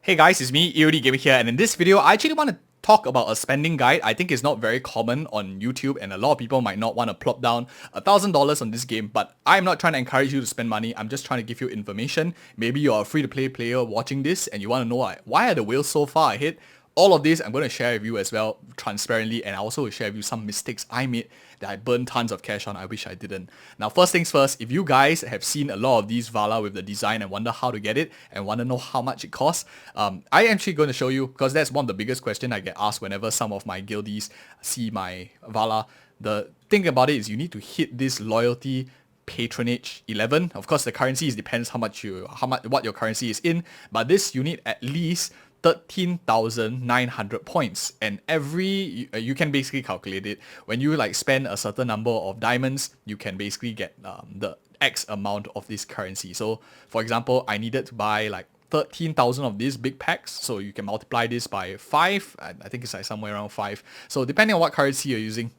Hey guys, it's me, EODGamer here, and in this video, I actually want to talk about a spending guide. I think it's not very common on YouTube, and a lot of people might not want to plop down $1,000 on this game, but I'm not trying to encourage you to spend money. I'm just trying to give you information. Maybe you're a free-to-play player watching this, and you want to know why are the whales so far ahead? All of this I'm going to share with you as well, transparently, and I also will share with you some mistakes I made that I burned tons of cash on. I wish I didn't. Now, first things first, if you guys have seen a lot of these Vala with the design and wonder how to get it and want to know how much it costs, I'm actually going to show you, because that's one of the biggest questions I get asked whenever some of my guildies see my Vala. The thing about it is you need to hit this loyalty patronage 11. Of course, the currency depends what your currency is in, but this you need at least 13,900 points, and you can basically calculate it. When you spend a certain number of diamonds, you can basically get the X amount of this currency. So for example, I needed to buy 13,000 of these big packs, so you can multiply this by 5. I think it's somewhere around 5. So depending on what currency you're using,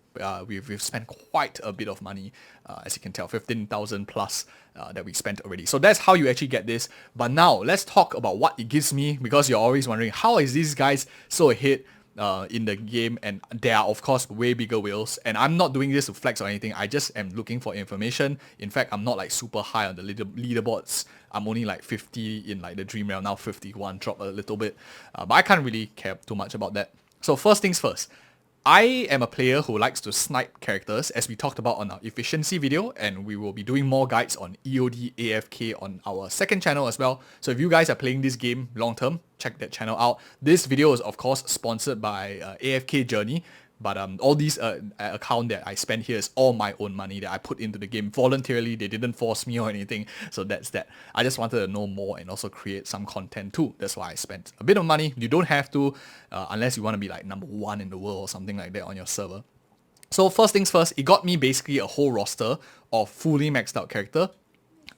we've spent quite a bit of money, as you can tell, 15,000 plus that we spent already. So that's how you actually get this. But now let's talk about what it gives me, because you're always wondering how is these guys so ahead in the game, and there are of course way bigger whales, and I'm not doing this to flex or anything. I just am looking for information. In fact, I'm not super high on the leaderboards. I'm only 50 in the dream realm, now 51, drop a little bit, but I can't really care too much about that. So first things first, I am a player who likes to snipe characters, as we talked about on our efficiency video, and we will be doing more guides on EOD AFK on our second channel as well. So if you guys are playing this game long term, check that channel out. This video is of course sponsored by AFK Journey, but all these account that I spend here is all my own money that I put into the game voluntarily. They didn't force me or anything, so that's that. I just wanted to know more and also create some content too. That's why I spent a bit of money. You don't have to, unless you want to be number 1 in the world or something like that on your server. So first things first, it got me basically a whole roster of fully maxed out character.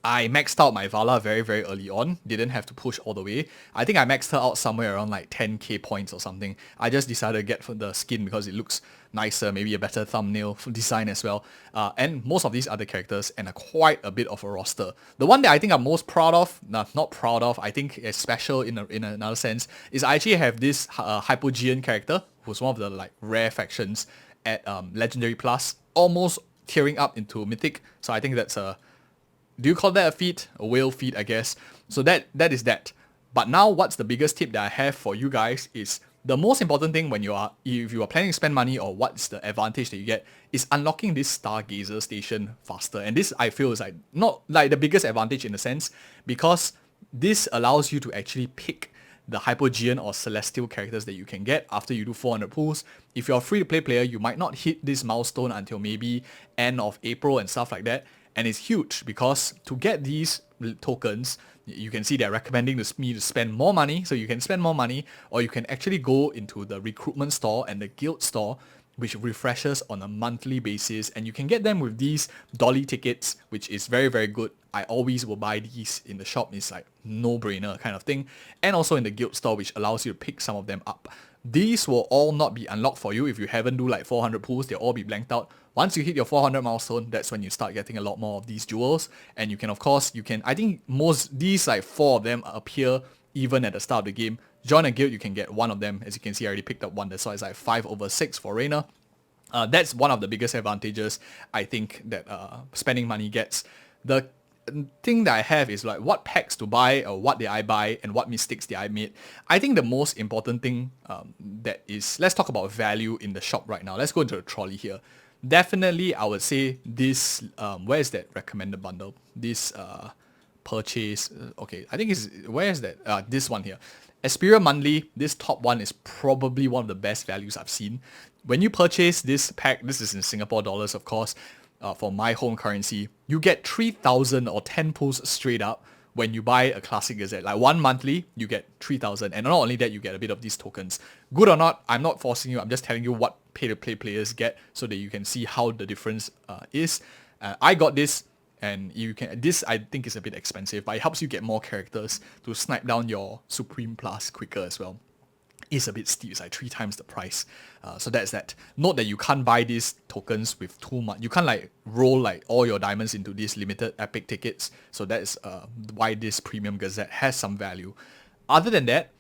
I maxed out my Vala very, very early on. Didn't have to push all the way. I think I maxed her out somewhere around 10k points or something. I just decided to get for the skin because it looks nicer, maybe a better thumbnail design as well. And most of these other characters, and quite a bit of a roster. The one that I think I'm most proud of, not proud of, I think is special in another sense, is I actually have this Hypogean character, who's one of the rare factions at Legendary Plus, almost tearing up into Mythic. So I think that's a... Do you call that a feat? A whale feat, I guess. So that is that. But now what's the biggest tip that I have for you guys is the most important thing if you are planning to spend money, or what's the advantage that you get, is unlocking this Stargazer station faster. And this I feel is not the biggest advantage in a sense, because this allows you to actually pick the Hypogean or Celestial characters that you can get after you do 400 pulls. If you're a free-to-play player, you might not hit this milestone until maybe end of April and stuff like that. And it's huge, because to get these tokens, you can see they're recommending me to spend more money. So you can spend more money, or you can actually go into the recruitment store and the guild store, which refreshes on a monthly basis, and you can get them with these dolly tickets, which is very, very good. I always will buy these in the shop. It's no-brainer kind of thing. And also in the guild store, which allows you to pick some of them up. These will all not be unlocked for you if you haven't do 400 pulls. They'll all be blanked out. Once you hit your 400 milestone, that's when you start getting a lot more of these jewels. And you can, of course, I think these 4 of them appear even at the start of the game. Join a guild, you can get one of them. As you can see, I already picked up one. That's why it's 5/6 for Reina. That's one of the biggest advantages I think that spending money gets. The thing that I have is what packs to buy, or what did I buy, and what mistakes did I made. I think the most important thing that is, let's talk about value in the shop right now. Let's go into the trolley here. Definitely, I would say this, where is that recommended bundle? This purchase, okay, I think where is that? This one here. Aspira Monthly, this top one is probably one of the best values I've seen. When you purchase this pack, this is in Singapore dollars, of course, for my home currency, you get 3,000 or 10 pulls straight up when you buy a Classic Gazette. One monthly, you get 3,000, and not only that, you get a bit of these tokens. Good or not, I'm not forcing you, I'm just telling you what pay-to-play players get, so that you can see how the difference is. I got this, and this I think is a bit expensive, but it helps you get more characters to snipe down your Supreme Plus quicker as well. It's a bit steep, it's 3 times the price. So that's that. Note that you can't buy these tokens with too much. You can't roll all your diamonds into these limited epic tickets. So that's why this Premium Gazette has some value. Other than that,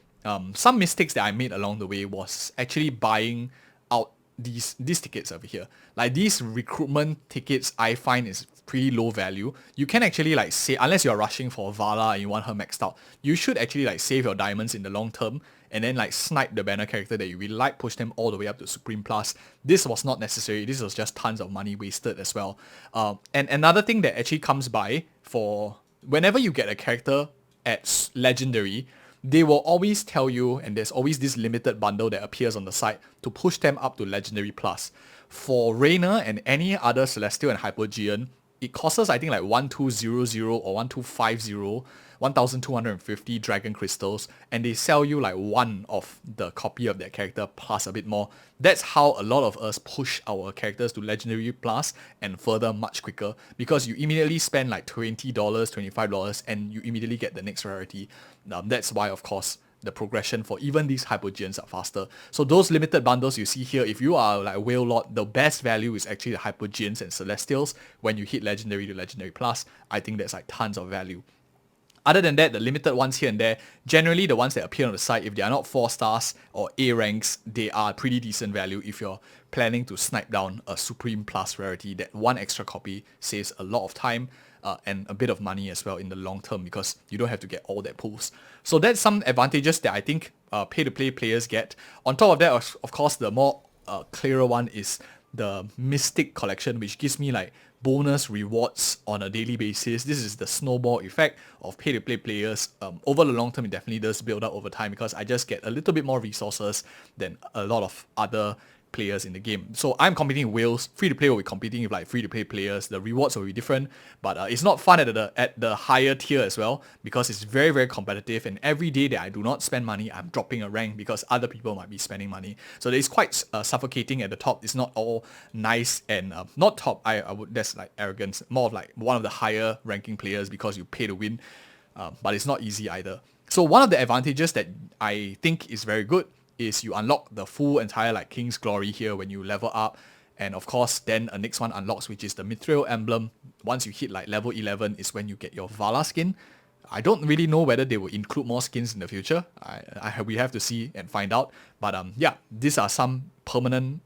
some mistakes that I made along the way was actually buying out these tickets over here. Like these recruitment tickets, I find is pretty low value. You can actually like say, unless you're rushing for Vala and you want her maxed out, you should actually like save your diamonds in the long term and then like snipe the banner character that you really like, push them all the way up to Supreme Plus. This was not necessary. This was just tons of money wasted as well. And another thing that actually comes by for whenever you get a character at Legendary, they will always tell you, and there's always this limited bundle that appears on the site to push them up to Legendary Plus. For Reina and any other Celestial and Hypogean, it costs us, I think, like 1200 or 1250, 1250 Dragon Crystals, and they sell you like one of the copy of that character plus a bit more. That's how a lot of us push our characters to Legendary Plus and further much quicker, because you immediately spend like $20, $25, and you immediately get the next rarity. That's why, of course, the progression for even these Hypogeans are faster. So those limited bundles you see here, if you are like a Whale Lord, the best value is actually the Hypogeans and Celestials. When you hit Legendary to Legendary Plus, I think that's like tons of value. Other than that, the limited ones here and there, generally the ones that appear on the site, if they are not 4 stars or A ranks, they are pretty decent value if you're planning to snipe down a Supreme Plus rarity. That one extra copy saves a lot of time and a bit of money as well in the long term, because you don't have to get all that pulls. So that's some advantages that I think pay-to-play players get. On top of that, of course, the more clearer one is the Mystic collection, which gives me like bonus rewards on a daily basis. This is the snowball effect of pay-to-play players. Over the long term, it definitely does build up over time, because I just get a little bit more resources than a lot of other players in the game. So I'm competing with whales. Free-to-play will be competing with like free-to-play players. The rewards will be different, but it's not fun at the higher tier as well, because it's very, very competitive, and every day that I do not spend money, I'm dropping a rank because other people might be spending money. So it's quite suffocating at the top. It's not all nice and not top. I would, that's like arrogance. More of like one of the higher ranking players because you pay to win, but it's not easy either. So one of the advantages that I think is very good is you unlock the full entire like King's Glory here when you level up, and of course then a next one unlocks, which is the Mithril Emblem. Once you hit like level 11 is when you get your Vala skin. I don't really know whether they will include more skins in the future. We have to see and find out, but yeah, these are some permanent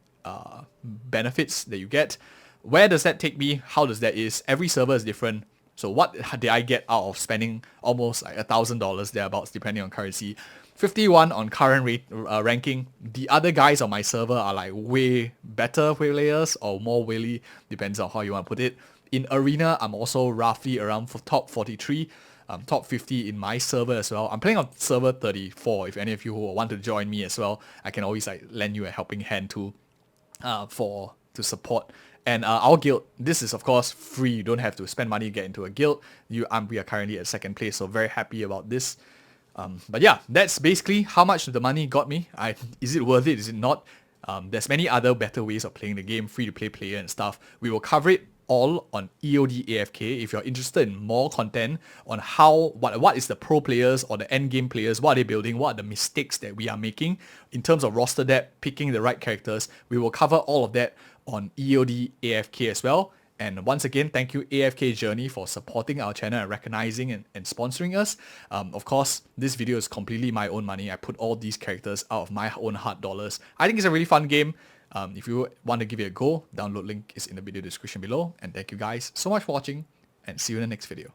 benefits that you get. Where does that take me? How does that is? Every server is different. So what did I get out of spending almost like $1,000 thereabouts, depending on currency? 51 on current ranking. The other guys on my server are like way better players or more whaley, depends on how you want to put it. In Arena, I'm also roughly around top 43, top 50 in my server as well. I'm playing on server 34. If any of you who want to join me as well, I can always like lend you a helping hand too, to support. And our guild, this is of course free. You don't have to spend money to get into a guild. We are currently at 2nd place, so very happy about this. But yeah, that's basically how much the money got me. Is it worth it? Is it not? There's many other better ways of playing the game, free-to-play player and stuff. We will cover it all on EOD AFK. If you're interested in more content on what is the pro players or the end game players, what are they building, what are the mistakes that we are making in terms of roster depth, picking the right characters, we will cover all of that on EOD AFK as well. And once again, thank you AFK Journey for supporting our channel and recognizing and sponsoring us. Of course, this video is completely my own money. I put all these characters out of my own hard dollars. I think it's a really fun game. If you want to give it a go, download link is in the video description below. And thank you guys so much for watching, and see you in the next video.